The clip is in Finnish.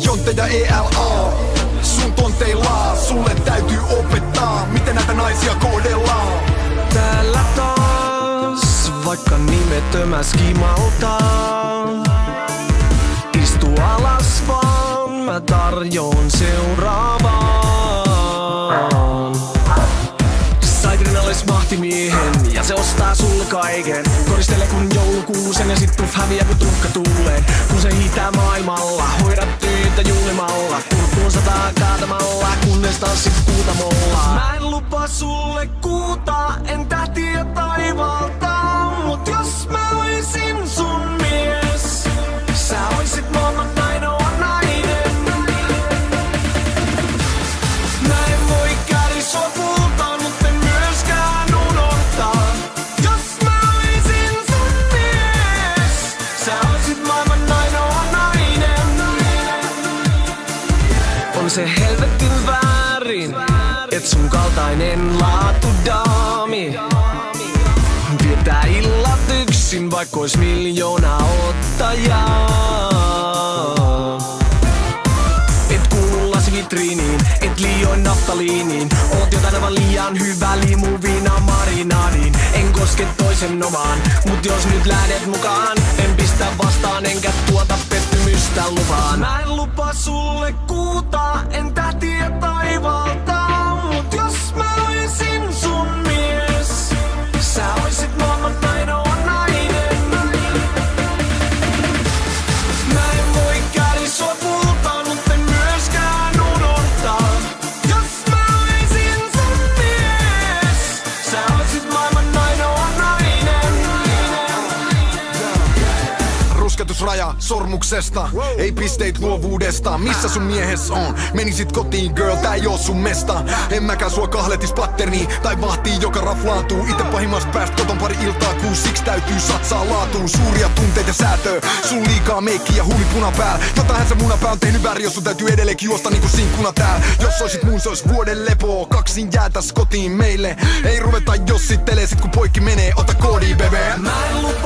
Jonte ja ELA, sun tonteillaan, sulle täytyy opettaa, miten näitä naisia kohdellaan. Täällä taas, vaikka nimettömän skimaltaa. Istu alas vaan, mä tarjoon seuraavaan. Sait rinnalles mahtimiehen ja se ostaa sulle kaiken. Koristele kun joulukuusen ja sit puff häviää kun tuhka tuulee. Kun se hiitää maailmalla, hoidat töitä juhlimalla. Kurkkuun sataa kaatamalla, kunnes tanssit kuutamolla. Mä en lupaa sulle kuuta, en tähtiä taivalta. Mut jos mä oisin sun mies, sä oisit maailman ainoa nainen. Mä en voi käydä sua kultaan, mut en myöskään unohtaa. Jos mä oisin sun mies, sä oisit maailman ainoa nainen. On se helvetin väärin, et sun kaltainen laatu daami viettää illat yksin, vaikka ois miljoona ottajaa. Et kuulu lasivitriiniin, et liioin naftaliiniin. Oot jotain aivan liian hyvä limuviina marinaadiin. En koske toisen omaan, mut jos nyt lähdet mukaan, en pistä vastaan enkä tuota pettymystä lupaan. Mä en lupaa sulle kuuta, en tähtiä taivalta. Mut jos mä oisin sun mies, sä oisit maailman ainoa nainen. Mä en voi käydä sua kultaan, mut en myöskään unohtaa. Jos mä oisin sun mies, sä oisit maailman ainoa nainen. Rusketusraja sormuksesta, ei pisteit luovuudesta. Missä sun miehes on? Menisit kotiin girl, tää ei oo sun mesta. En mäkään sua kahletis patterniin tai vahtii joka raflaantuu. Ite pahimmasta päästä koton pari iltaa kuus, siksi täytyy satsaa laatuun. Suuria tunteita ja säätöä, sun liikaa meikki ja huuli puna pääl. Jotainhän se munapää on tehnyt väärin, jos sun täytyy edelleenkin juosta niinku sinkkuna tääl. Jos oisit mun, se ois vuoden lepoo, kaksin jäätäs kotiin meille. Ei ruveta jossittelee sit kun poikki menee, ota koodi bebe. Mä en lupaa